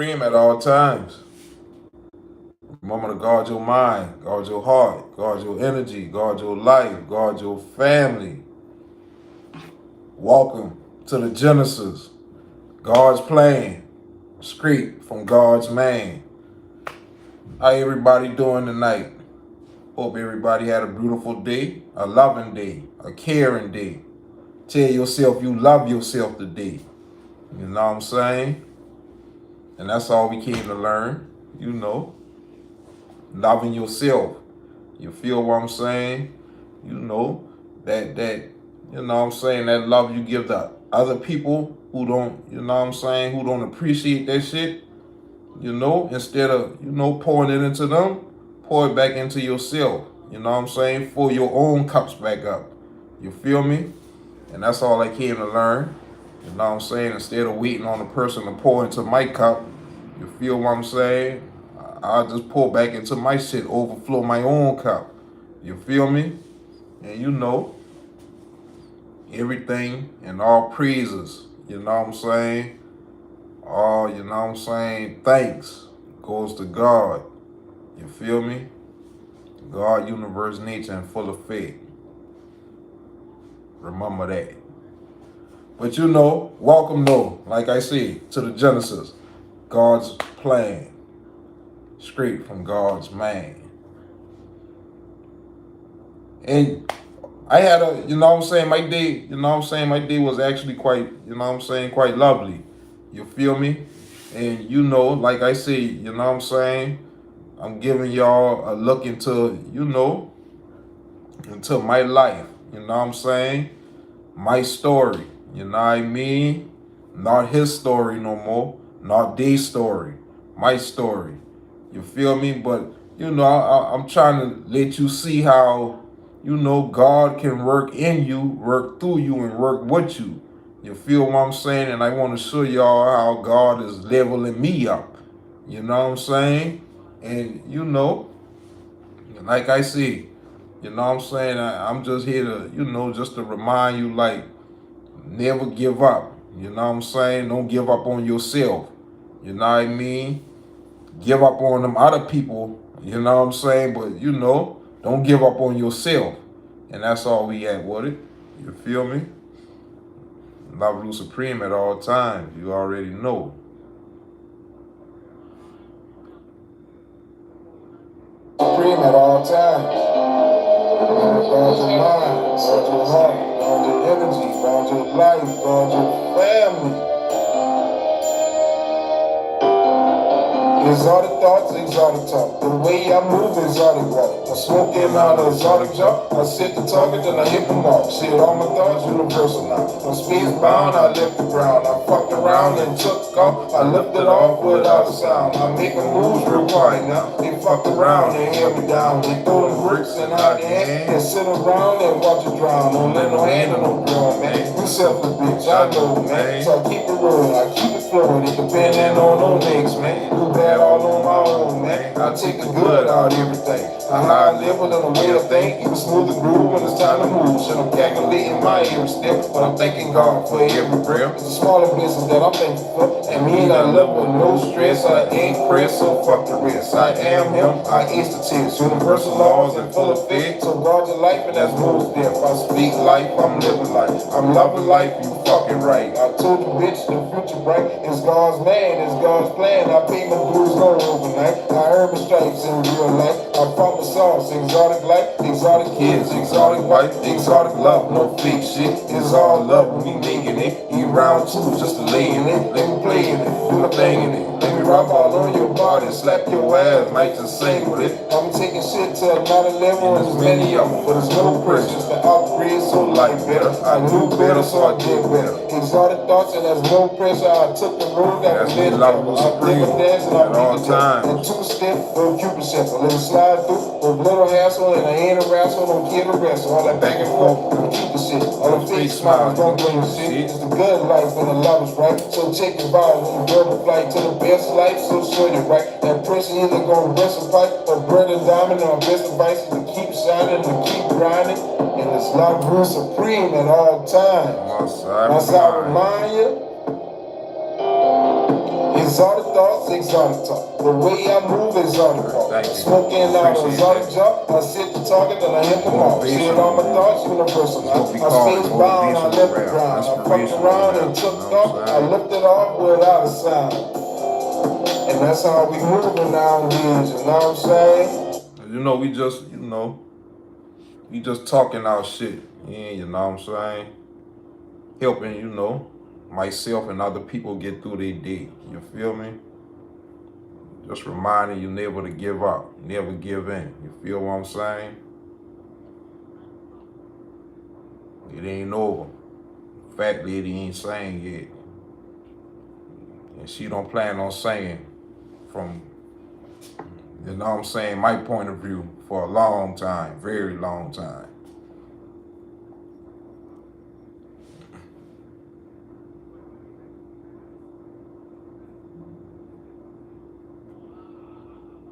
Supreme at all times. Remember to guard your mind, guard your heart, guard your energy, guard your life, guard your family. Welcome to the Genesis. God's plan, straight from God's man. How everybody doing tonight? Hope everybody had a beautiful day, a loving day, a caring day. Tell yourself you love yourself today. You know what I'm saying? And that's all we came to learn, loving yourself. You feel what I'm saying? That love you give to other people who don't, who don't appreciate that shit, instead of, pouring it into them, pour it back into yourself. Fill your own cups back up. You feel me? And that's all I came to learn. Instead of waiting on a person to pour into my cup, you feel what I'm saying? I'll just pour back into my shit, overflow my own cup. You feel me? And everything and all praises, all, thanks goes to God. You feel me? God, universe, nature, and full of faith. Remember that. But welcome though, like I said, to the Genesis. God's plan. Straight from God's man. And I had my day, my day was actually quite, quite lovely. You feel me? And like I say, I'm giving y'all a look into, into my life. My story. You know what I mean? Not his story no more. Not their story. My story. You feel me? But, I'm trying to let you see how, God can work in you, work through you, and work with you. You feel what I'm saying? And I want to show y'all how God is leveling me up. You know what I'm saying? And, like I say, I'm just here to, just to remind you, like, never give up. Don't give up on yourself. You know what I mean? Give up on them other people, but don't give up on yourself. And that's all we at with it. You feel me? LoveRuledSupreme at all times. You already know. Supreme at all times. Guard your mind, guard your heart, guard your energy, guard your life, guard your family. Exotic thoughts, exotic talk. The way I move, exotic walk. I smoke in out of exotic job. I set the target, then I hit the mark. Shit, all my thoughts universal now. No speeds bound, I left the ground. I fucked around and took off. I lifted off without a sound. I make a moves real quiet now. They fucked around and held me down. They throw them bricks and hide their hand and sit around and watch it drown. Don't let no hand or no drum, man. You selfish bitch, I know, man. So I keep it rolling, I keep it flowing. It depending on no mix, man. Do bad all on my own, man. I take the good out of everything. I high level and the way I think. Even smoother groove when it's time to move. Shit, I'm calculating my every step, but I'm thanking God for every breath. It's a smaller blessings that I'm thankful for. And me and I love with no stress. I ain't pressed, so fuck the rest. I am him, I is the test. Universal laws and full effect. So guard your life and that's most death. I speak life, I'm living life. I'm loving life, you fucking right. I told you bitch, the future bright. It's God's man, it's God's plan. I pay my dues on overnight. I earn my stripes in real life. I promise sauce, exotic life, exotic kids, exotic wife, exotic love, no fake shit. It's all love, we making it. You round two just to lay in it. Let me play in it, do my thing in it. Let me rock all on your body, slap your ass, might just sing with it. I'm taking shit to another level, and there's many of them, but there's no pressure. Just to upgrade, so life better. I knew better, so I did better. Exotic thoughts, and there's no pressure. I took the road that was lit. I'm digging dance, and I'm all time. And two-step, no Cupid step. A little slide through, with little hassle, and I ain't a wrestle, don't get a wrestle. All that back and forth, don't keep the shit. All the fake smiles, don't blame the shit. It's the good life, and the love is right. So take it by when you build a flight to the best life, so show you right. That person either gonna rest a pipe or bread and diamond. Our best advice is to keep shining and keep grinding. And it's LoveRuledSupreme at all times. Must I remind you? Exotic thoughts, exotic talk. The way I move, exotic walk. Smoking out exotic job. I sit the target and I hit them off. See it on my thoughts, universal. I space bound, I left the ground. I fucked around and took off. I lifted off without a sound. And that's how we moving nowadays, you know what I'm saying? You know, we just talking our shit. Yeah, you know what I'm saying? Helping, myself and other people get through their day. You feel me? Just reminding you never to give up, never give in. You feel what I'm saying? It ain't over. Fat lady ain't saying yet. And she don't plan on saying from, my point of view for a long time, very long time.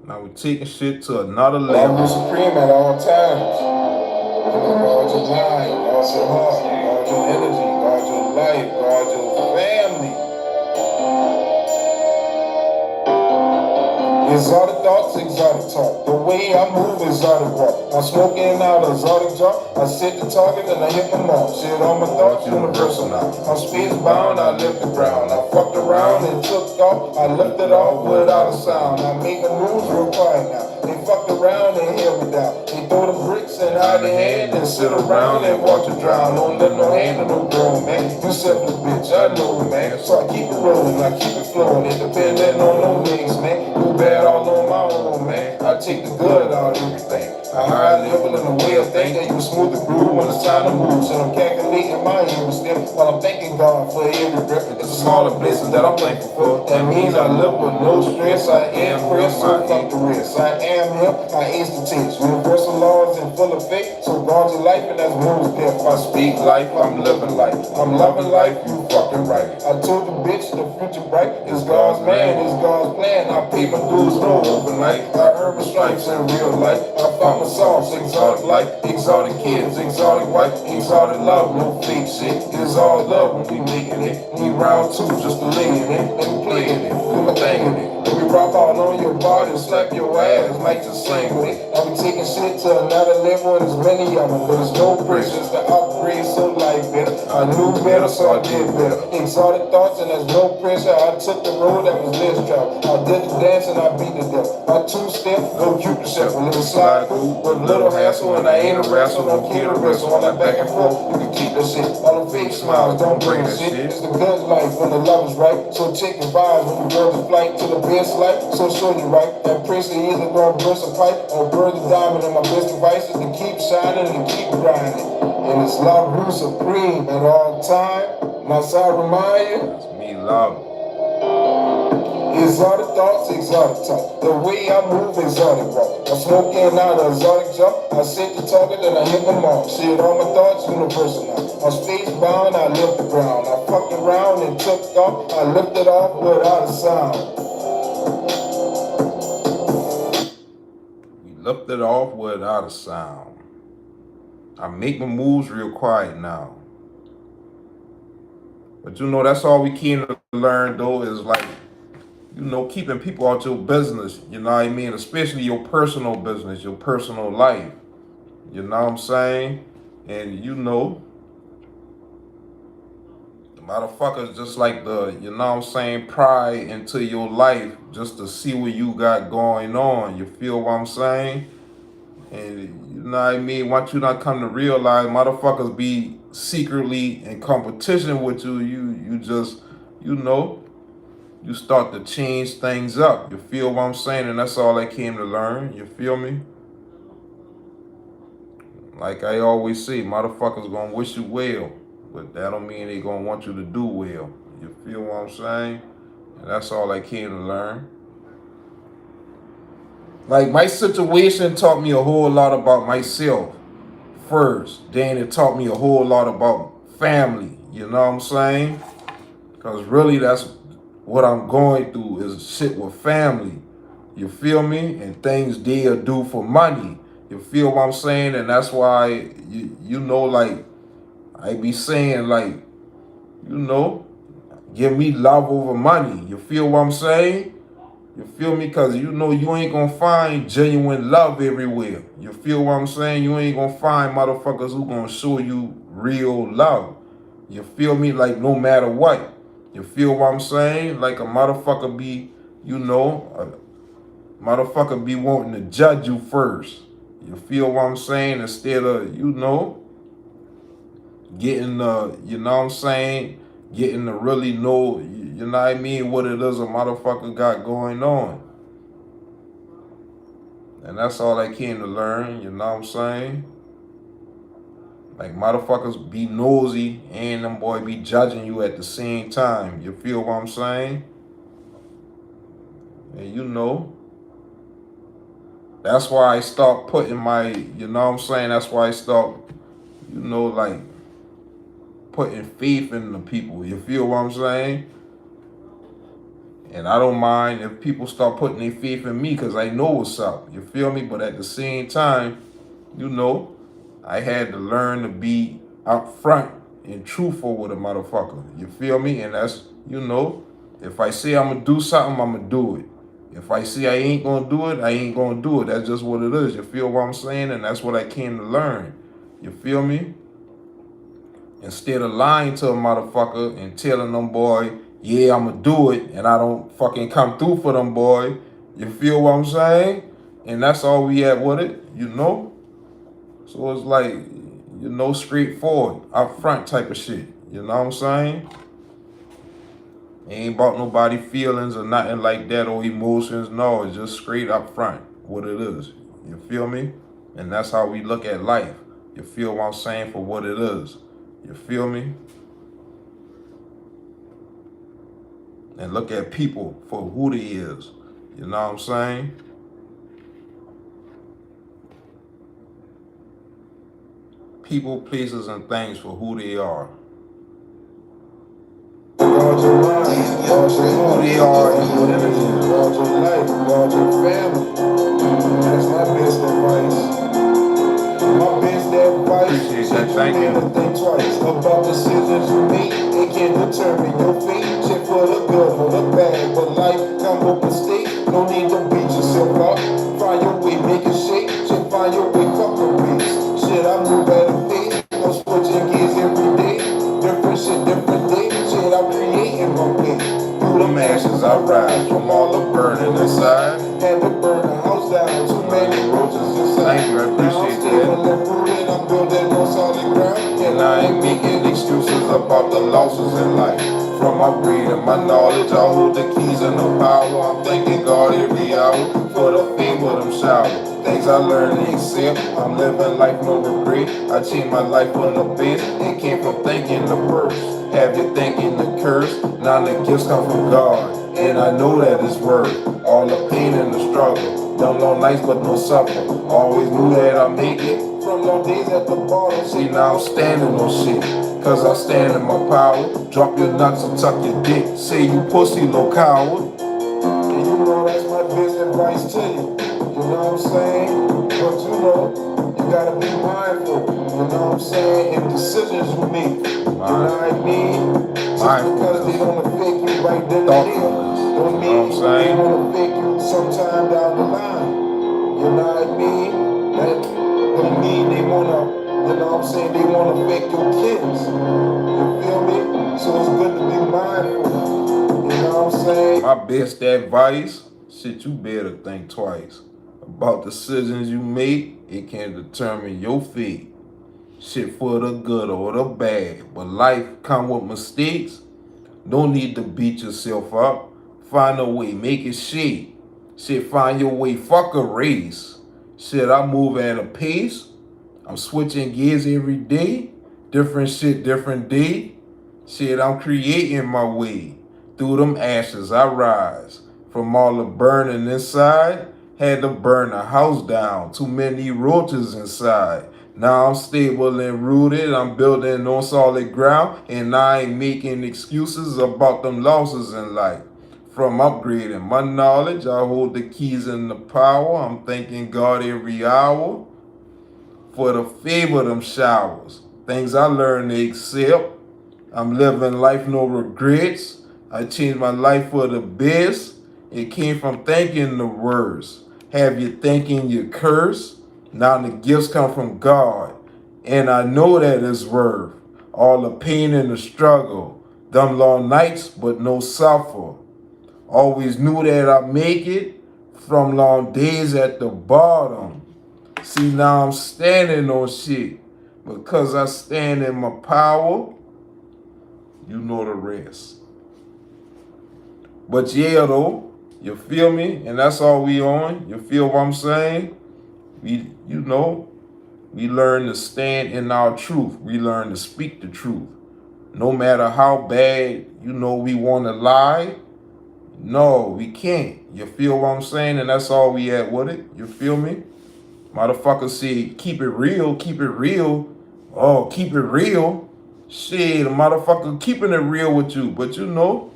Now we're taking shit to another level. LoveRuledSupreme at all times. Guard your mind, guard your heart, guard your energy, guard your life, guard your family. Exotic thoughts, exotic talk. The way I move, exotic walk. I'm smoking out exotic job. I sit the target and I hit them off. Shit on my thoughts, universal now. I'm space bound, I left the ground. I fucked around and took off. I lifted off without a sound. I make the moves real quiet now. They fucked around and held me down. They throw the bricks and hide their hand and sit around and watch it drown. Don't let no hand or no grown, man. You selfish bitch, I know, man. So I keep it rolling, I keep it flowing. Independent on no niggas, man. Do bad all on my own, man. I take the good out of everything. I high level in the way of thinking. You smooth the groove when it's time to move. So I'm calculating my every step while I'm thanking God for every breath. It's a smaller blessing that I'm thankful for. That means I live with no stress. I am pressed, so fuck the rest. I am him, I ace the text. Universal laws in full effect. So guard your life and that's moves death. I speak life, I'm living life. I'm loving life, you fucking right. I told the bitch the future bright. It's God's man, it's God's plan. I pay my dues, no overnight. I earn my stripes in real life. I found my sauce, exotic life, exotic kids, exotic wife, exotic love, no fake shit. It's all love when we making it. We round two just to lay in it, and we playing it, do my thing in it. Let me rock all on your body and slap your ass, might just sing with it. I be taking shit to another level, and there's many of them. There's no pressure to upgrade, so life better. I knew better, so I did better. Exotic thoughts, and there's no pressure. I took the road that was less traveled. I did the dance and I beat the devil. My two-step, no Cupid shuffle. Let me slide through with little hassle, and I ain't a wrestle. Don't care to wrestle on that back and forth. You can keep that shit. All the fake smiles, don't bring the shit. It's the good life when the love is right. So check your vibes when the world is flight to the best life. So show you right. That Prince is either gonna burst a pipe or burn the diamond. And my best advice is to keep shining and keep grinding. And it's LoveRuledSupreme at all time. My side remind you. That's me, love. Exotic thoughts, exotic talk. The way I move, exotic walk. I'm smoking out an exotic job. I set the target and I hit them off. Shit on my thoughts, universal now. I'm space bound, I left the ground. I fucked around and took off. I lifted off without a sound. We lifted off without a sound. I make my moves real quiet now. But that's all we can learn though is like, keeping people out your business, you know what I mean? Especially your personal business, your personal life. You know what I'm saying? And the motherfuckers just like pry into your life just to see what you got going on. You feel what I'm saying? And you know what I mean? Once you not come to realize motherfuckers be secretly in competition with you, you just, you start to change things up. You feel what I'm saying? And that's all I came to learn. You feel me? Like I always say, motherfuckers gonna wish you well, but that don't mean they gonna want you to do well. You feel what I'm saying? And that's all I came to learn. Like my situation taught me a whole lot about myself first. Then it taught me a whole lot about family. You know what I'm saying? Because really that's what I'm going through is shit with family. You feel me? And things they'll do for money. You feel what I'm saying? And that's why, like, I be saying, like, Give me love over money. You feel what I'm saying? You feel me? Because you know you ain't gonna find genuine love everywhere. You feel what I'm saying? You ain't gonna find motherfuckers who gonna show you real love. You feel me? Like no matter what. You feel what I'm saying? Like a motherfucker be, a motherfucker be wanting to judge you first. You feel what I'm saying? Instead of, getting what I'm saying? Getting to really know, you know what I mean, what it is a motherfucker got going on. And that's all I came to learn, you know what I'm saying? Like motherfuckers be nosy and them boy be judging you at the same time. You feel what I'm saying? And that's why I start putting my, you know what I'm saying? That's why I start, like putting faith in the people. You feel what I'm saying? And I don't mind if people start putting their faith in me because I know what's up. You feel me? But at the same time, I had to learn to be upfront and truthful with a motherfucker. You feel me? And that's, if I say I'm going to do something, I'm going to do it. If I say I ain't going to do it, I ain't going to do it. That's just what it is. You feel what I'm saying? And that's what I came to learn. You feel me? Instead of lying to a motherfucker and telling them boy, yeah, I'ma do it, and I don't fucking come through for them boy. You feel what I'm saying? And that's all we at with it, So it's like, straightforward, up front type of shit. You know what I'm saying? Ain't about nobody feelings or nothing like that or emotions. No, it's just straight up front what it is. You feel me? And that's how we look at life. You feel what I'm saying for what it is. You feel me? And look at people for who they is. You know what I'm saying? People, places, and things for who they are. Guard your mind, guard your heart, Who they are and what it is. guard your life, guard your family. That's my best advice. My best advice is that you never think twice about decisions you make. It can determine your fate. Shit for the good or the bad, but life come with mistakes. No need to beat yourself up. Find your way, make it shake. Shit, find your way, fuck the race. Shit, I move at a pace. I'm switching gears every day. Different shit, different day. Shit, I'm creating my way. Through them ashes I rise from all the burning inside. Had to burn the house down. Too many roaches inside. Thank you, I appreciate that. I'm building on solid ground, and I ain't making excuses about the losses in life. From my breed and my knowledge, I hold the keys and the power. I'm thanking God every hour for the favor them shower. Things I learned to accept, I'm living life no regret. I changed my life from the best, it came from thinking the worst. Have you thinking the curse, now the gifts come from God. And I know that it's worth all the pain and the struggle. Them long nights but no supper. Always knew that I'd make it. From long days at the bottom. See now I'm standing on shit. Cause I stand in my power. Drop your nuts and tuck your dick. Say you pussy, no coward. And you know that's my best advice to you. You know what I'm saying? But you gotta be mindful. You know what I'm saying? In decisions you make. You know what I mean? Just because they don't affect you right then and there. Don't mean they don't affect you sometime down the line. You know what I mean? That don't mean they wanna, they wanna affect your kids. You feel me? So it's good to be mindful. You know what I'm saying? My best advice, shit, you better think twice about decisions you make. It can determine your fate. Shit for the good or the bad. But life come with mistakes. No need to beat yourself up. Find a way, make it shit. Shit, find your way, fuck a race. Shit, I move at a pace. I'm switching gears every day. Different shit, different day. Shit, I'm creating my way. Through them ashes I rise. From all the burning inside, had to burn the house down. Too many roaches inside. Now I'm stable and rooted. I'm building on solid ground. And I ain't making excuses about them losses in life. From upgrading my knowledge, I hold the keys and the power. I'm thanking God every hour for the favor of them showers. Things I learned to accept. I'm living life no regrets. I changed my life for the best. It came from thinking the worst. Have you thinking you curse? Now the gifts come from God. And I know that it's worth all the pain and the struggle. Them long nights, but no suffer. Always knew that I'd make it from long days at the bottom. See, now I'm standing on shit. Because I stand in my power, you know the rest. But yeah, though, you feel me? And that's all we on. You feel what I'm saying? We learn to stand in our truth. We learn to speak the truth. No matter how bad, we want to lie. No, we can't. You feel what I'm saying? And that's all we at with it. You feel me? Motherfucker say, keep it real, keep it real. Oh, keep it real. Shit, a motherfucker keeping it real with you. But the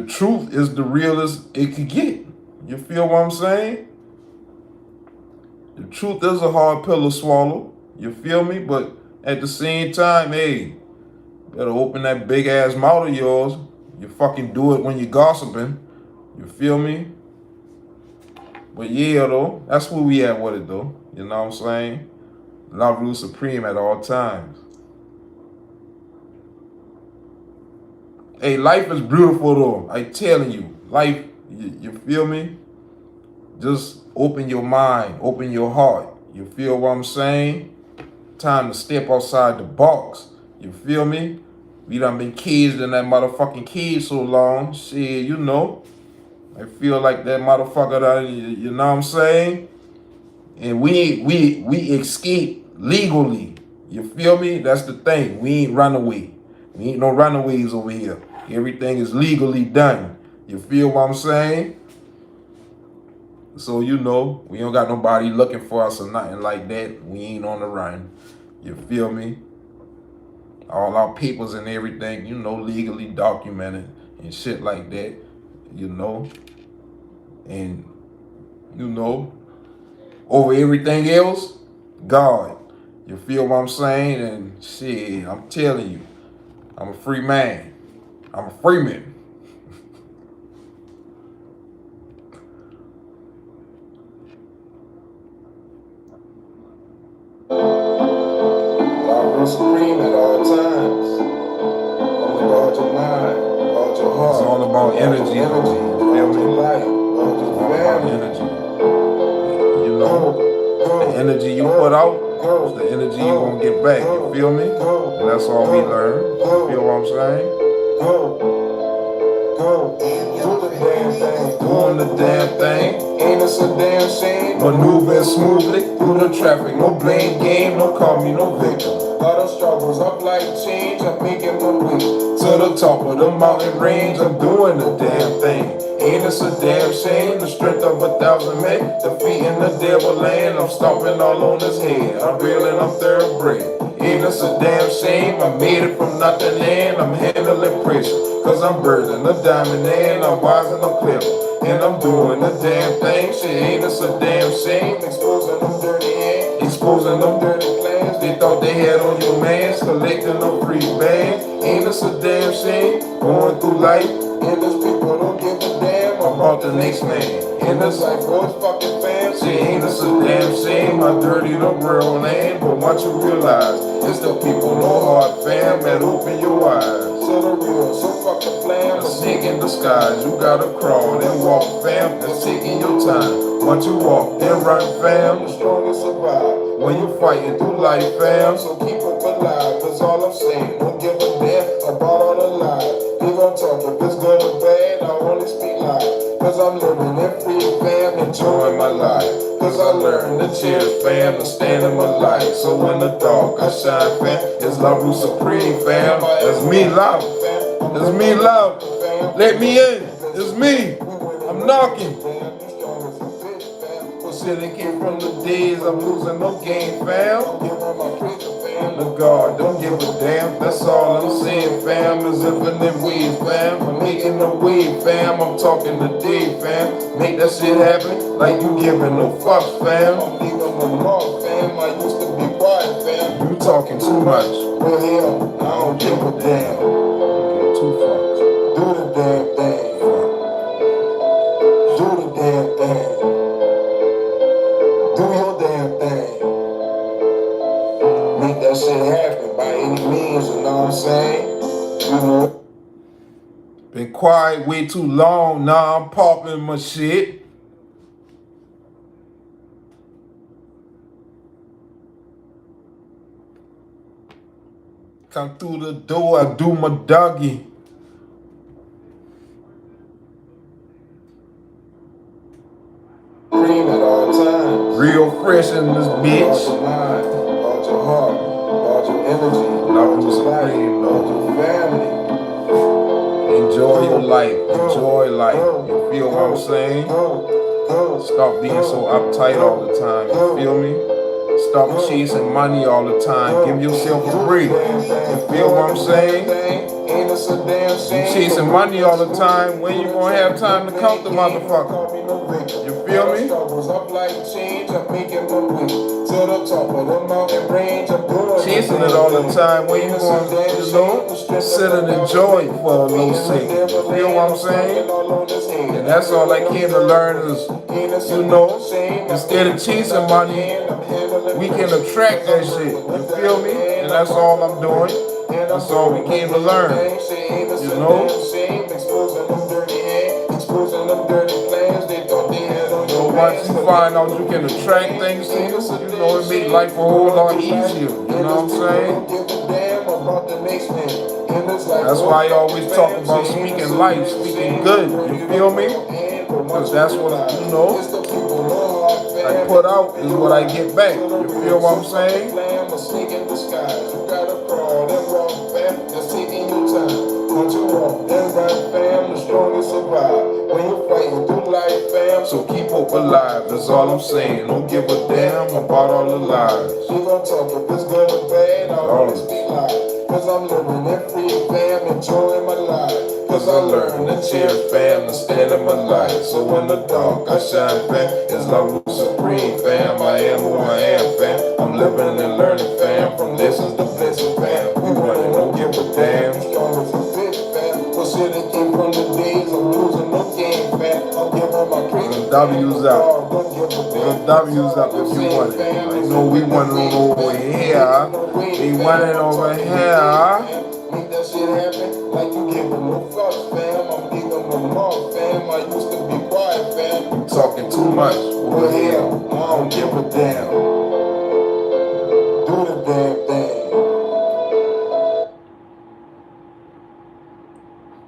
truth is the realest it could get. You feel what I'm saying? The truth is a hard pill to swallow. You feel me? But at the same time, hey, better open that big ass mouth of yours. You fucking do it when you're gossiping. You feel me? But yeah, though, that's where we at with it, though. You know what I'm saying? LoveRuledSupreme at all times. Hey, life is beautiful, though. I telling you, life. You feel me? Just open your mind, open your heart. You feel what I'm saying? Time to step outside the box. You feel me? We done been caged in that motherfucking cage so long. Shit, I feel like that motherfucker that, you know what I'm saying? And we escape legally. You feel me? That's the thing. We ain't runaway. We ain't no runaways over here. Everything is legally done. You feel what I'm saying? So we don't got nobody looking for us or nothing like that. We ain't on the run. You feel me? All our papers and everything, legally documented and shit like that. And over everything else, God. You feel what I'm saying? And shit, I'm telling you, I'm a free man. I'm a free man. LoveRuledSupreme at all times. Only guard your mind, guard your heart. It's all about energy. Guard your life, guard your family. Energy. The energy you put out is the energy you gonna get back. You feel me? And that's all we learn. You feel what I'm saying? Doing the damn thing. Ain't this a damn shame? Maneuvering smoothly through the traffic. No blame game, no call me no victim. Lot of struggles, up like change, I'm making my way to the top of the mountain range. I'm doing the damn thing. Ain't this a damn shame? The strength of 1,000 men, defeating the devil land. I'm stomping all on his head. I'm real and I'm thoroughbred. Ain't this a damn shame? I made it from nothing and I'm handling pressure. Cause I'm birthing a diamond and I'm wise and I'm clever. And I'm doing the damn thing. Shit, ain't this a damn shame? exposing them dirty hands, Exposing them dirty plans they thought they had on your mans. Collecting them free bands. Ain't this a damn shame? Going through life. and those people don't give a damn About the next man. in this life, boys fucking fam. Shit, ain't this a damn shame? I dirty the real land. But once you realize, it's the people, no hard fam, that open your eyes. So the real, so fucking flam. A snake in disguise, you gotta crawl, then walk fam. That's taking your time. Once you walk, then run fam. The strongest survive When you fighting through life fam. so keep up alive, cause all I'm saying, don't give a damn about all the lies. We gon' talk if it's good or bad, I only speak lies. Cause I'm living in free fam, enjoying my life. Cause I learned to cheers fam, to stand in my light. So in the dark I shine fam. It's LoveRuledSupreme fam. It's me love. It's me love. Let me in. It's me. I'm knocking. Shit came from the days I'm losing no game fam. The God don't give a damn. That's all I'm saying fam. Is infinite ways fam. I'm making the wave fam. I'm talking the day fam. Make that shit happen like you giving no fucks fam. I'm leaving the mark fam, I used to be quiet fam. You talking too much. Well hell, I don't give a damn. Don't give two fucks. Do the damn thing. Do the damn thing. Do your damn thing. Make that shit happen by any means, you know what I'm saying? You know. Been quiet way too long, now I'm popping my shit. Come through the door, I do my doggy. Dream at all times. Real fresh in this bitch. Guard your mind, guard your heart, guard your energy, guard your life, guard your family. Enjoy your life, enjoy life. You feel what I'm saying? Stop being so uptight all the time, you feel me? Stop chasing money all the time. Give yourself a break. You feel what I'm saying? You chasing money all the time. When you gonna have time to count the motherfucker? You feel me? Chasing it all the time. When you gonna, sit and enjoy it for a little second? You feel what I'm saying? And that's all I came to learn is, instead of chasing money, we can attract that shit. You feel me? And that's all I'm doing. That's all we came to learn. You know? So once you find out you can attract things to you, it make life a whole lot easier. You know what I'm saying? That's why I always talk about speaking life, speaking good. You feel me? Because that's what, I put out is what I get back. You feel what I'm saying? So keep hope alive, that's all I'm saying. Don't give a damn about all the lies. You gon' talk if it's good or bad, I'll always be lying. Cause I'm living it free, fam, enjoying my life. Cause I learned to cherish, fam, to stand in my life. So in the dark, I shine, fam. It's LoveRuledSupreme, fam. I am who I am, fam. I'm living and learning, fam. From lessons to blessings, fam. We running, don't give a damn. Strong as a bitch, fam. But shit that came from the days of losing no game, fam. I'm giving my credit. W's out. W's up if you want it. I know we want it over here. We want it over here. Make that shit happen like you giving no fucks, fam. I'm giving no more, fam. I used to be quiet, fam. You talking too much over here. I don't give a damn. Do the damn thing.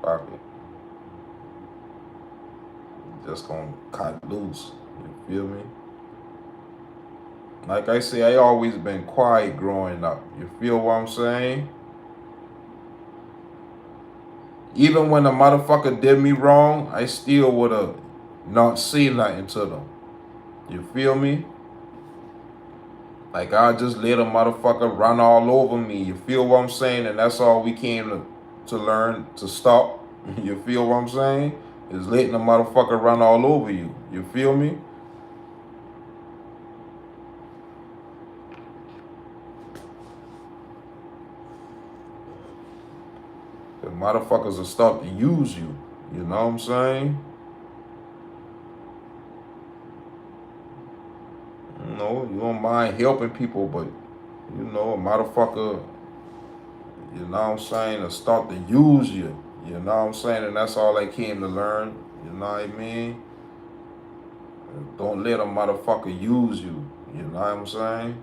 Fuck it. Just gonna cut loose. You feel me? Like I say, I always been quiet growing up. You feel what I'm saying? Even when a motherfucker did me wrong, I still would've not say nothing to them. You feel me? Like I just let a motherfucker run all over me. You feel what I'm saying? And that's all we came to learn to stop. You feel what I'm saying? Is letting a motherfucker run all over you. You feel me? The motherfuckers will start to use you. You know what I'm saying? You don't mind helping people, but, a motherfucker, you know what I'm saying, will start to use you. You know what I'm saying? And that's all I came to learn. You know what I mean? Don't let a motherfucker use you. You know what I'm saying?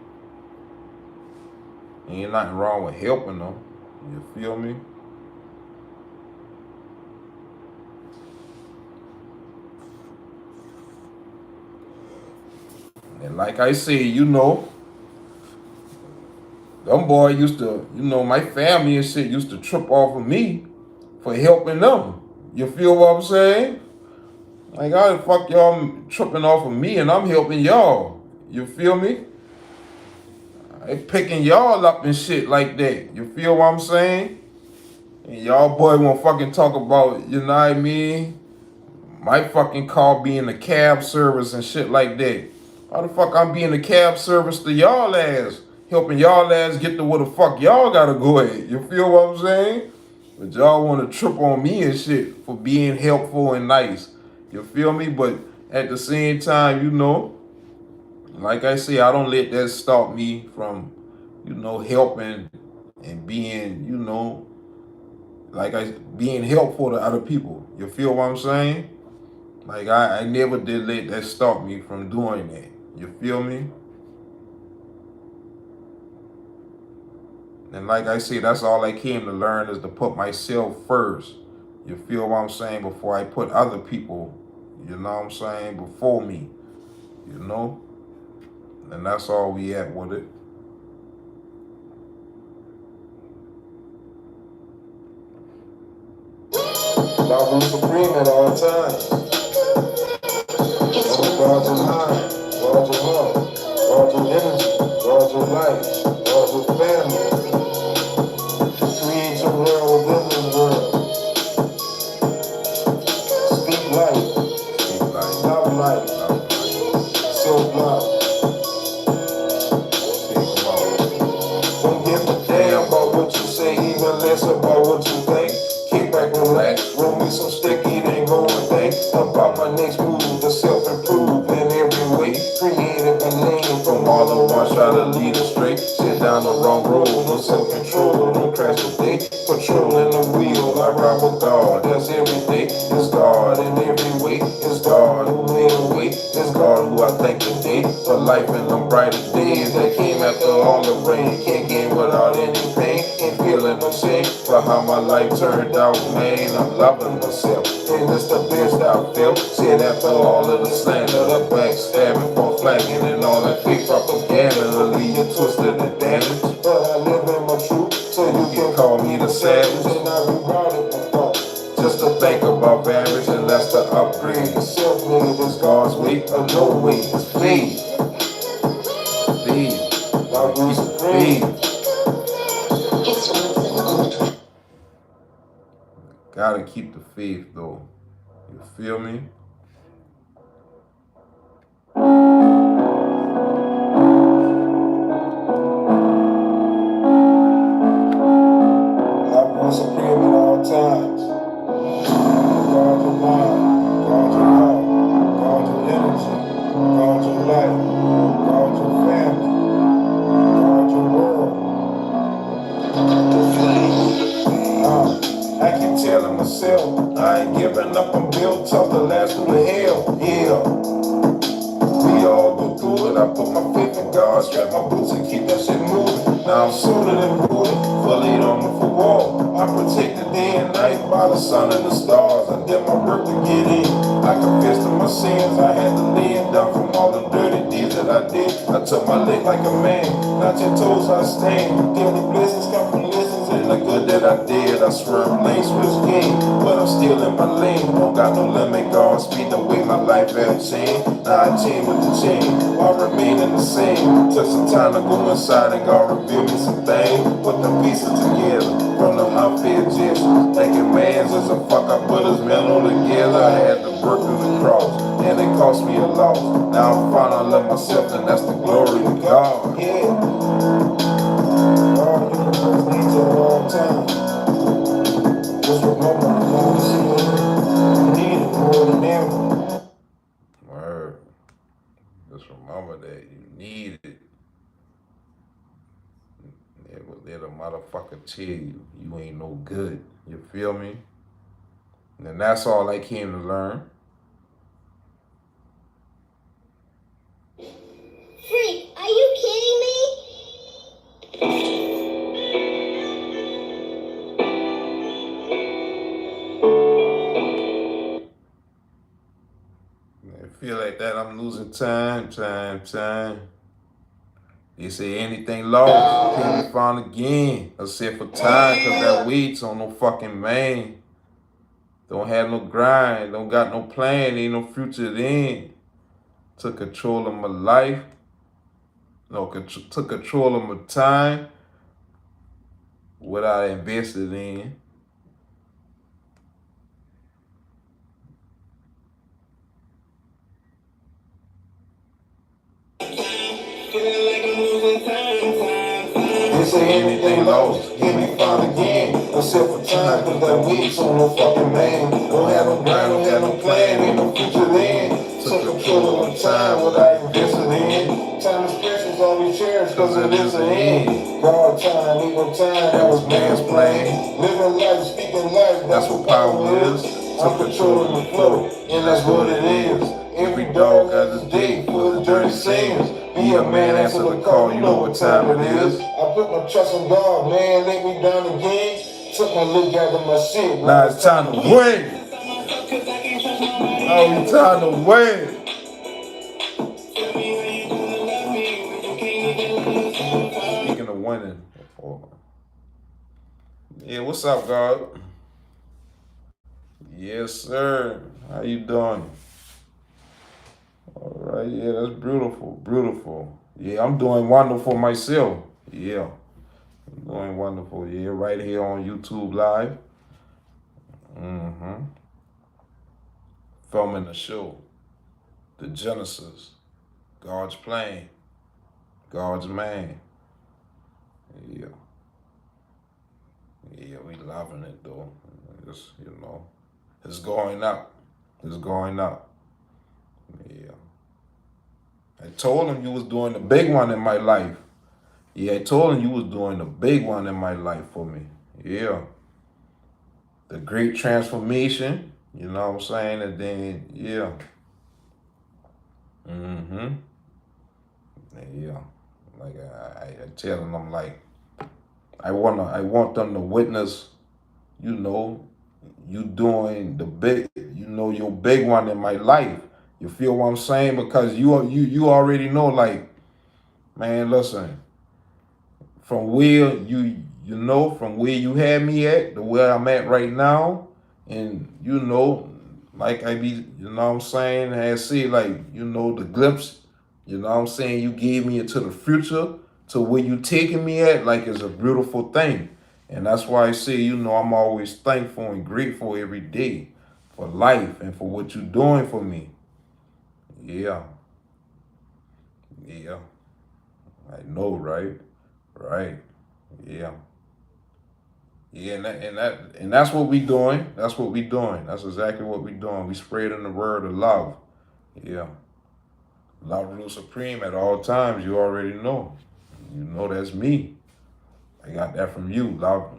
Ain't nothing wrong with helping them. You feel me? And like I say, them boy used to, my family and shit used to trip off of me for helping them. You feel what I'm saying? Like, how the fuck y'all tripping off of me and I'm helping y'all? You feel me? I picking y'all up and shit like that. You feel what I'm saying? And y'all boy won't fucking talk about, you know what I mean? My fucking car being a cab service and shit like that. How the fuck I'm being a cab service to y'all ass? Helping y'all ass get to where the fuck y'all gotta go at. You feel what I'm saying? But y'all want to trip on me and shit for being helpful and nice. You feel me? But at the same time, you know, like I say, I don't let that stop me from, you know, helping and being, you know, being helpful to other people. You feel what I'm saying? Like I never did let that stop me from doing that. You feel me? And like I say, that's all I came to learn is to put myself first. You feel what I'm saying? Before I put other people, you know what I'm saying, before me. You know? And that's all we at with it. LoveRuledSupreme at all times. Guard your mind, guard your heart, guard your energy, guard your life, guard your family. Create your world within this world. Speak life, Speak life. love life, Love life. self-love. Speak love. Don't give a damn about what you say, even less about what you think. Kick back, relax, roll me some sticky, then go and think about my next move, to self-improve in every way. Creative and lean from all the ones try to lead us straight. Sit down the wrong road, no self-control, don't crash today. Patrolling the wheel, I ride with God, that's every day. It's God in every way, it's God who made a way. It's God who I thank today for life and them brighter days that came after all the rain. Can't gain without any pain, ain't feeling no shame for how my life turned out, man. I'm loving myself, and it's the best I felt. Shit, after all of the slander, the backstabbing, for flagging, and all that fake propaganda to leave you twisted and damaged. But I live in my truth, so you can call me the savage, and I rerouted my thoughts just to think about marriage, and that's the upgrade. The self-made is God's way, or no way, it's faith. Faith. LoveRuledSupreme. Gotta keep the faith though. You feel me? LoveRuledSupreme at all times. Guard your mind, guard your heart, guard your energy, guard your life, guard your family, guard your world. I keep telling myself, I ain't giving up, I'm built tough to last through the hell, yeah. We all go through it, I put my faith in God, strap my boots and keep that shit moving. Now I'm suited and rooted, fully on the wall. I protect the day and night by the sun and the stars. I did my work to get in. I confessed to my sins, I had to lay it down from all the dirty deeds that I did. I took my leg like a man, not your toes I stand. Daily blessings come from lessons and the good that I did. I swerve lanes, switch game, but I'm still in my lane. Don't got no limit, God speed the way my life have changed. Now I change with the chain, while remaining the same. Took some time to go inside and God revealed me some things. Put the pieces together from the unfair gist. Thinking man's is a fuck, I put his mental together. I had to work through the cross, and it cost me a loss. Now I'm finally love myself, and that's the glory of God. Yeah. All universe needs at all times. Just remember, I'm gonna see you need it more than ever. Word. Just remember that you need it. Let a motherfucker tell you ain't no good. You feel me? And that's all I came to learn. Freak, are you kidding me? I feel like that I'm losing time. They say anything lost can be found again. Except for time, cause that waits on no fucking man. Don't have no grind, don't got no plan, ain't no future then. Took control of my life. No, took control of my time. What I invested in. They say anything lost can be found again. Except for time, cause that weed so no fucking man. Don't have no grind, don't have no plan, ain't no future then. Took control of the time, what I invested in. Time is precious, always cherished, cause it is the end. God time, equal time, that was man's plan. Living life, speaking life, that's what power is. I'm controlling the flow, and that's what it is. Every dog has a day for the dirty sins. Be a man, answer the call, you know what time it is. I put my trust in God, man, let me down again. Took my look out of my shit, Now it's time to win. Now it's time to win. Speaking of winning. Yeah, what's up, God? Yes, sir. How you doing? All right, yeah, that's beautiful, beautiful. Yeah, I'm doing wonderful myself. Yeah, I'm doing wonderful. Yeah, right here on YouTube Live. Mm-hmm. Filming the show, the Genesis, God's plan, God's man. Yeah, yeah, we loving it though. It's, it's going up. It's going up. Yeah. I told him you was doing the big one in my life. Yeah, I told him you was doing the big one in my life for me. Yeah. The great transformation, you know what I'm saying? And then, yeah. Mm-hmm. Yeah. Like I tell them, I'm like, I want them to witness, you doing the big, your big one in my life. You feel what I'm saying? Because you already know, like, man, listen, from where from where you had me at to where I'm at right now, and like I be, what I'm saying, I see, like, the glimpse, what I'm saying, you gave me into the future to where you taking me at, like, is a beautiful thing. And that's why I say, I'm always thankful and grateful every day for life and for what you're doing for me. Yeah. Yeah. I know, right? Right. Yeah. Yeah, and that's what we doing. That's what we doing. That's exactly what we doing. We spreading the word of love. Yeah. LoveRuledSupreme at all times. You already know. You know that's me. I got that from you. Love,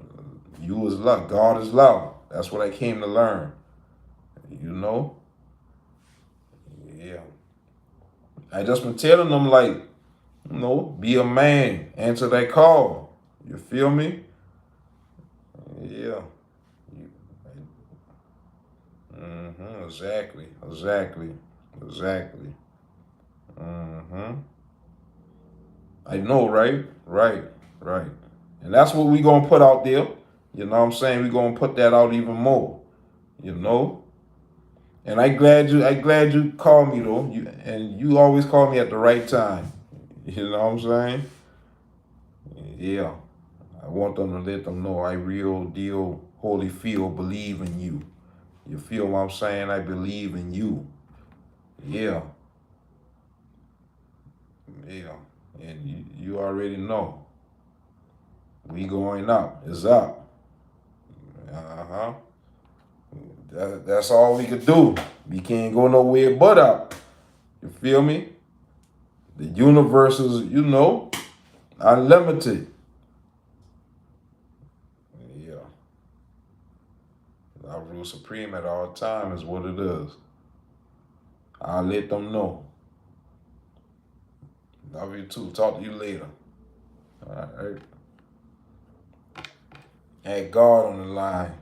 you is love. God is love. That's what I came to learn. You know? Yeah. I just been telling them, like, be a man. Answer that call. You feel me? Yeah. Mm-hmm. Exactly. Mm-hmm. I know, right? Right. And that's what we gonna put out there. You know what I'm saying? We gonna put that out even more. You know? And I glad you called me though. You always call me at the right time. You know what I'm saying? Yeah. I want them to let them know I real deal, holy feel, believe in you. You feel what I'm saying? I believe in you. Yeah. Yeah. And you already know. We going up. It's up. Uh-huh. That's all we could do. We can't go nowhere but up. You feel me? The universe is, unlimited. Yeah. I rule supreme at all times is what it is. I'll let them know. Love you too. Talk to you later. All right. Had God on the line.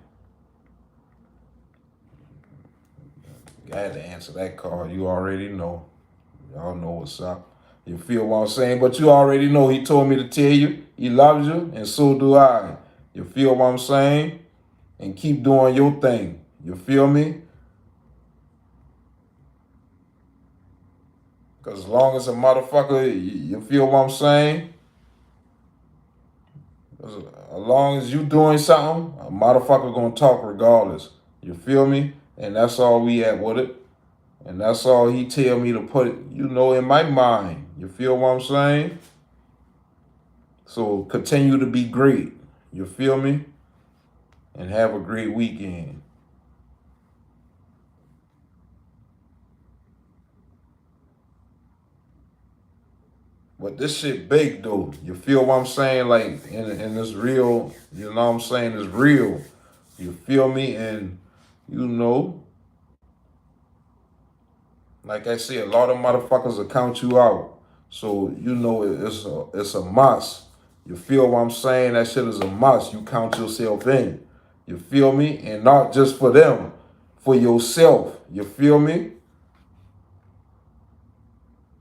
I had to answer that call. You already know. Y'all know what's up. You feel what I'm saying? But you already know he told me to tell you he loves you, and so do I. You feel what I'm saying? And keep doing your thing. You feel me? Because as long as a motherfucker, you feel what I'm saying? As long as you doing something, a motherfucker gonna talk regardless. You feel me? And that's all we at with it. And that's all he tell me to put, in my mind. You feel what I'm saying? So continue to be great. You feel me? and have a great weekend. But this shit big though. You feel what I'm saying? Like, and it's real. You know what I'm saying? It's real. You feel me? And you know, like I say, a lot of motherfuckers will count you out. So you know it's a must. You feel what I'm saying? That shit is a must. You count yourself in. You feel me? And not just for them, for yourself. You feel me?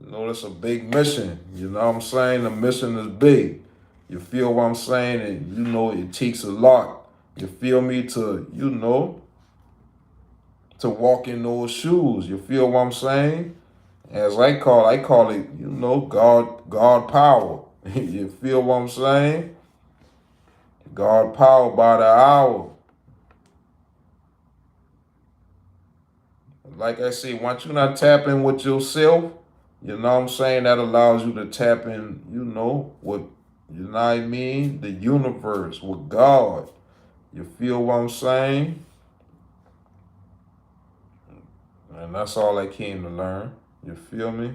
You know, that's a big mission. You know what I'm saying? The mission is big. You feel what I'm saying? And you know, it takes a lot. You feel me? To, you know, to walk in those shoes. You feel what I'm saying? As I call it, you know, God power. You feel what I'm saying? God power by the hour. Like I say, once you not tapping with yourself, you know what I'm saying, that allows you to tap in, you know, with, you know what I mean, the universe, with God. You feel what I'm saying? And that's all I came to learn. You feel me?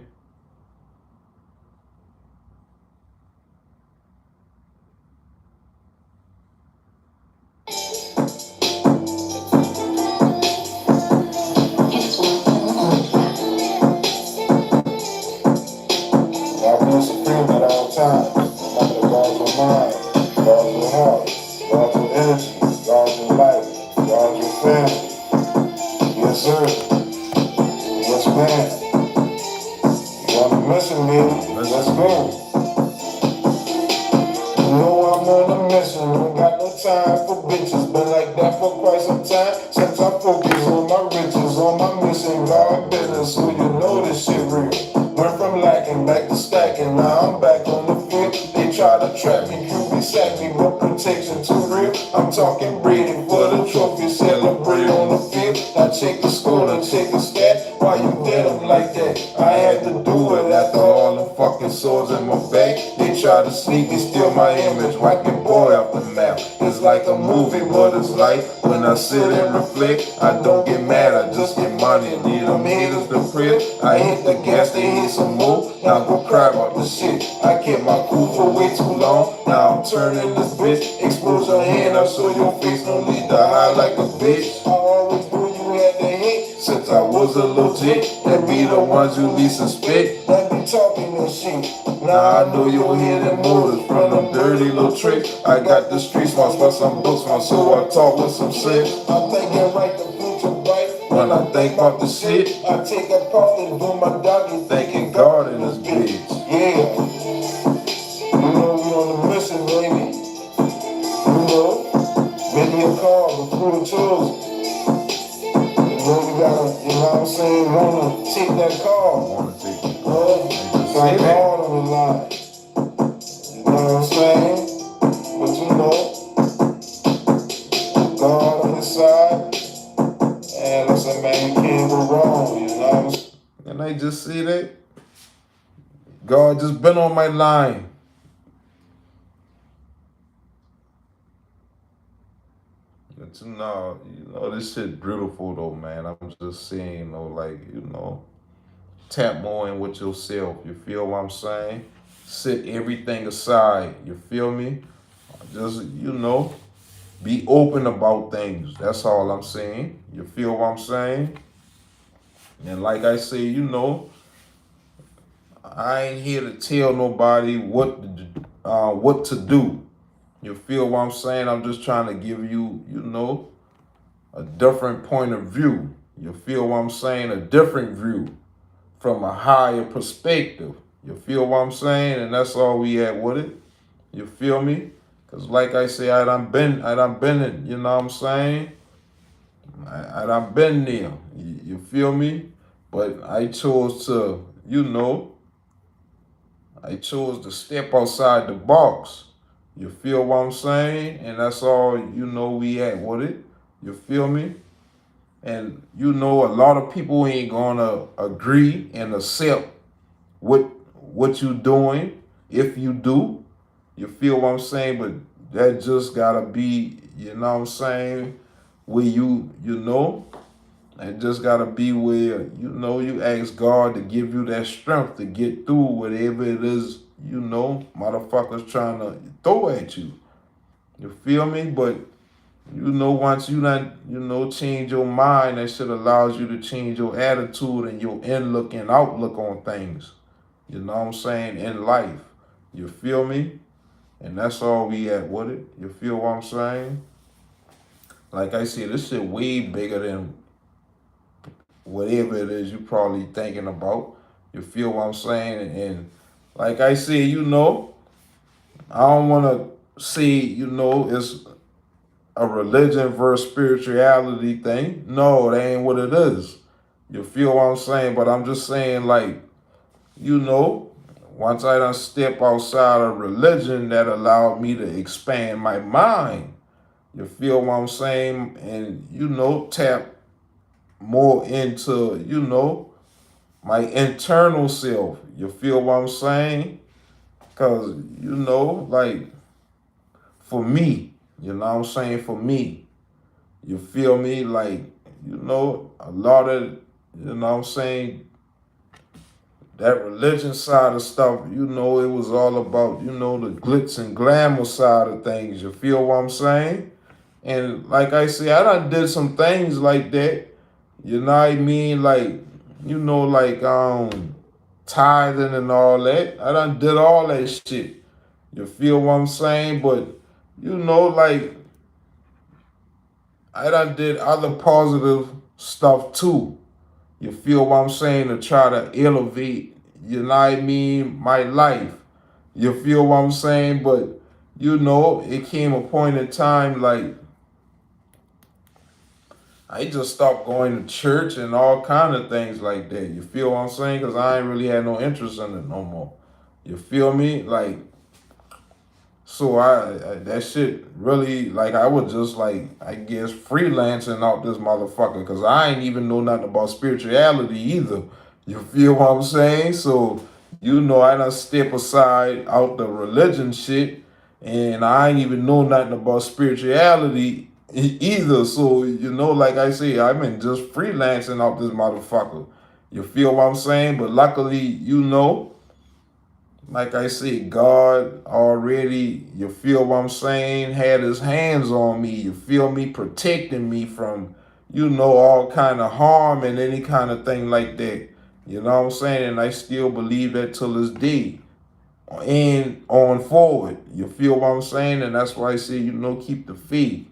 LoveRuledSupreme at all times. Remember to guard your mind, guard your heart, guard your energy, guard your life, guard your family. Yes, sir. Yes, man. You on a mission, baby. Let's go. You know I'm on a mission, don't got no time for bitches. Been like that for quite some time, since I focus on my riches, on my mission, God business. So you know this shit real. Went from lacking back to stacking, now I'm back on the field. They try to trap me, QB sack me, but protection too real. I'm talking Brady for the trophy, celebrate on the field. I check the score, I check the stat. Why you dead them like that? I had to do it after all the fucking swords in my back. They try to sneak me, steal my image, wipe your boy off the map. It's like a movie, but it's like when I sit and reflect, I don't get mad, I just get money. Need them haters to prep. I hit the gas, they hit some more. Now go cry about the shit. I kept my cool for way too long. Now I'm turning this bitch. Expose your hand, I show your face. No need to hide like a bitch. I always knew you had the hit. Since I was a little jit, that be the ones you least suspect. That be talking that shit. Now I know you'll hear them motives from them dirty little tricks. I got the street smarts, but some books smart, so I talk with some sense. I'm thinking right, the future bright. When I think about the shit, I take a puff and do my doggy, thanking God in this bitch. Yeah. You know we on a mission, baby. You know, many a call, the crew chose. You know, we gotta, you know what I'm saying, wanna take that call. Wanna take it. Got God on the line. You know what I'm saying? But you know, God on his side. And listen, man, you can't go wrong, you know what I'm saying? And I just see that God just been on my line. But you know, this shit beautiful though, man. I'm just saying, you know, like, you know, tap more in with yourself. You feel what I'm saying? Set everything aside. You feel me? Just, you know, be open about things. That's all I'm saying. You feel what I'm saying? And like I say, you know, I ain't here to tell nobody what to do. You feel what I'm saying? I'm just trying to give you, you know, a different point of view. You feel what I'm saying? A different view from a higher perspective. You feel what I'm saying? And that's all we had with it. You feel me? Cause like I say, I done been in, you know what I'm saying? I done been there. You feel me? But I chose to, you know, I chose to step outside the box. You feel what I'm saying? And that's all, you know, we at with it. You feel me? And you know, a lot of people ain't gonna agree and accept what you doing. If you do, you feel what I'm saying? But that just gotta be, you know what I'm saying, where it just gotta be where, you ask God to give you that strength to get through whatever it is, motherfuckers trying to throw at you. You feel me? But once you not, change your mind, that shit allows you to change your attitude and your inlook and outlook on things. You know what I'm saying? In life. You feel me? And that's all we at with it. You feel what I'm saying? Like I said, this shit way bigger than whatever it is you probably thinking about. You feel what I'm saying? And like I said, I don't want to say, it's a religion versus spirituality thing. No, that ain't what it is. You feel what I'm saying? But I'm just saying, like, once I done step outside of religion, that allowed me to expand my mind. You feel what I'm saying? And, tap more into, my internal self. You feel what I'm saying? Because, like, for me, you know what I'm saying? For me, you feel me? Like, a lot of, what I'm saying, that religion side of stuff, it was all about, the glitz and glamour side of things. You feel what I'm saying? And like I say, I done did some things like that. You know what I mean? Like, tithing and all that. I done did all that shit. You feel what I'm saying? But, like, I done did other positive stuff too. You feel what I'm saying? To try to elevate, my life. You feel what I'm saying? But, it came a point in time like I just stopped going to church and all kind of things like that. You feel what I'm saying? Because I ain't really had no interest in it no more. You feel me? Like, so I that shit really, like, I was just like, I guess, freelancing out this motherfucker because I ain't even know nothing about spirituality either. You feel what I'm saying? So, I done step aside out the religion shit and I ain't even know nothing about spirituality either. So, like I say, I've been just freelancing out this motherfucker. You feel what I'm saying? But luckily, like I said, God already, you feel what I'm saying, had his hands on me, you feel me, protecting me from, all kind of harm and any kind of thing like that. You know what I'm saying? And I still believe that till this day and on forward. You feel what I'm saying? And that's why I say, keep the faith.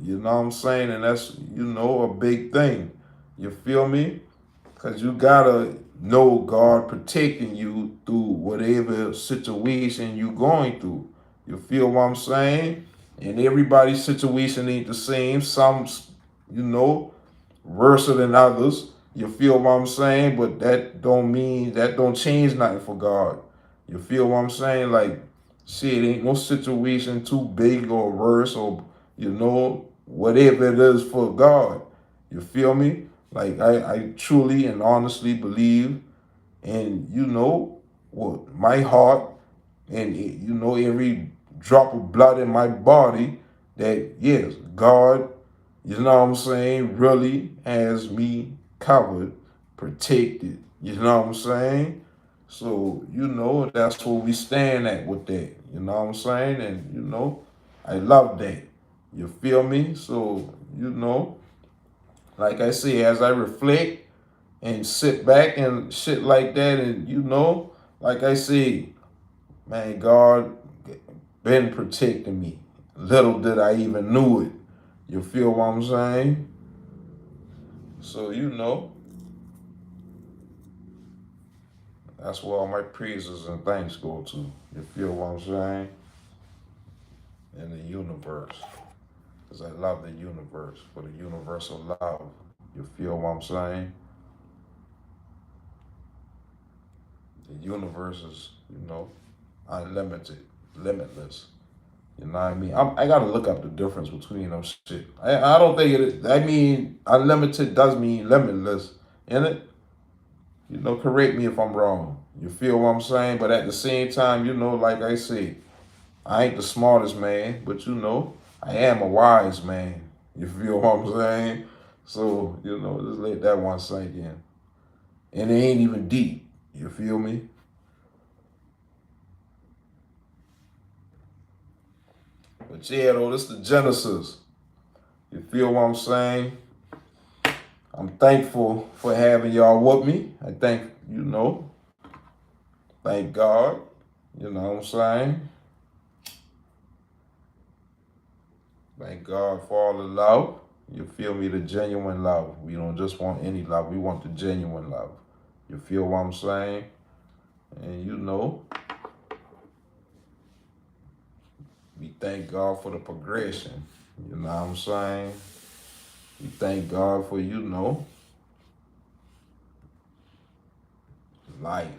You know what I'm saying? And that's, a big thing. You feel me? Because you gotta know God protecting you through whatever situation you going through. You feel what I'm saying? And everybody's situation ain't the same. Some, you know, worse than others. You feel what I'm saying? But that don't change nothing for God. You feel what I'm saying? Like, shit, ain't no situation too big or worse or, whatever it is for God. You feel me? Like, I truly and honestly believe in, what my heart and, every drop of blood in my body that, yes, God, you know what I'm saying, really has me covered, protected. You know what I'm saying? So, that's where we stand at with that. You know what I'm saying? And, I love that. You feel me? So, like I say, as I reflect and sit back and shit like that, and like I say, man, God been protecting me. Little did I even knew it. You feel what I'm saying? So that's where all my praises and thanks go to. You feel what I'm saying? In the universe. Because I love the universe for the universal love. You feel what I'm saying? The universe is, unlimited, limitless. You know what I mean? I gotta look up the difference between them shit. I don't think it is. I mean, unlimited does mean limitless, innit? Correct me if I'm wrong. You feel what I'm saying? But at the same time, like I say, I ain't the smartest man, but you know, I am a wise man. You feel what I'm saying? So, you know, just let that one sink in. And it ain't even deep. You feel me? But yeah, though, this the Genesis. You feel what I'm saying? I'm thankful for having y'all with me. I thank, you know, thank God. You know what I'm saying? Thank God for all the love. You feel me? The genuine love. We don't just want any love. We want the genuine love. You feel what I'm saying? And you know, we thank God for the progression. You know what I'm saying? We thank God for, you know, life.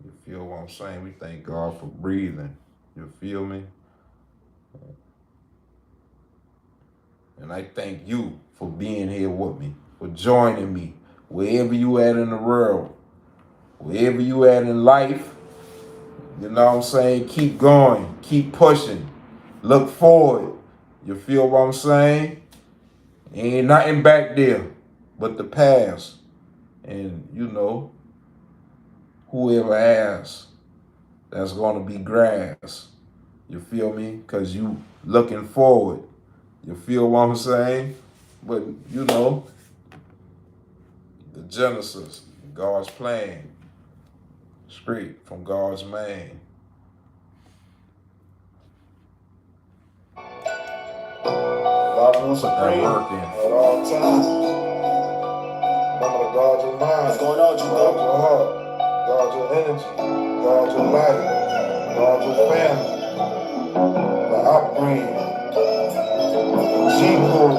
You feel what I'm saying? We thank God for breathing. You feel me? And I thank you for being here with me, for joining me, wherever you at in the world, wherever you at in life. You know what I'm saying? Keep going, keep pushing, look forward. You feel what I'm saying? Ain't nothing back there but the past. And you know, whoever asks, that's gonna be grass. You feel me? Because you looking forward. You feel what I'm saying? But you know, the Genesis, God's plan, straight from God's man. LoveRuledSupreme That work in. at all times. Remember to guard your mind, What's going on, guard Judo? your heart, guard your energy, guard your life, guard your family. The upbringing, G-Cool.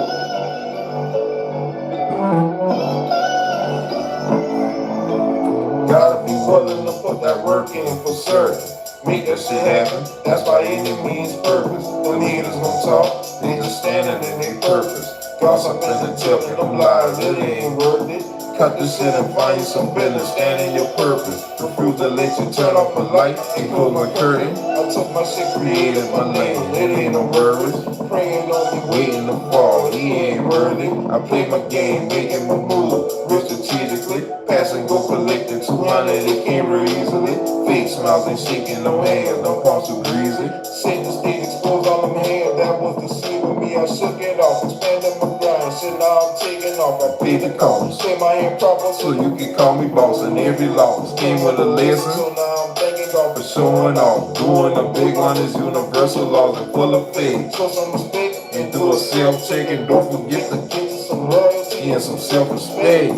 Gotta be willing to put that work in for certain. Make that shit happen, that's by any means purpose. Them haters gon' talk, they just standing in their purpose. Gossip and telling them lies, it ain't worth it. Cut this shit and find you some business, stand in your purpose. Refuse to let you turn off my light and close my curtain. I took my shit, created my lane, it ain't no worries. Praying on me, waiting to fall, he ain't worthy. I play my game, making my move, real strategically. Pass and go collecting 200, it came real easily. Fake smiles and shaking no hands, no palms too greasy. Satan stayed exposed all them hands, that was the scene with me. I shook it off, expanded my grind. Shit, now I'm taking off. I paid the cost. Say my hand proper, so you can call me boss. And every loss came with a lesson. So now I'm thanking God for showing off. Doing the big one is universal laws and full of faith. Show some respect and do a self-check, and don't forget to get some loyalty and some self-respect.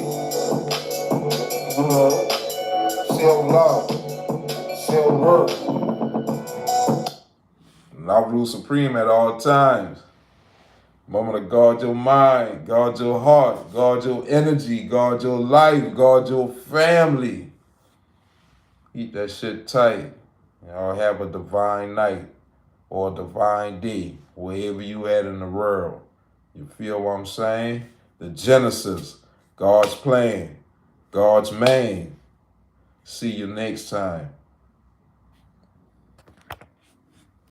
Self-love, self-worth. LoveRuledSupreme at all times. Remember to guard your mind, guard your heart, guard your energy, guard your life, guard your family. Keep that shit tight. Y'all have a divine night or a divine day, wherever you at in the world. You feel what I'm saying? The Genesis, God's plan, God's man. See you next time.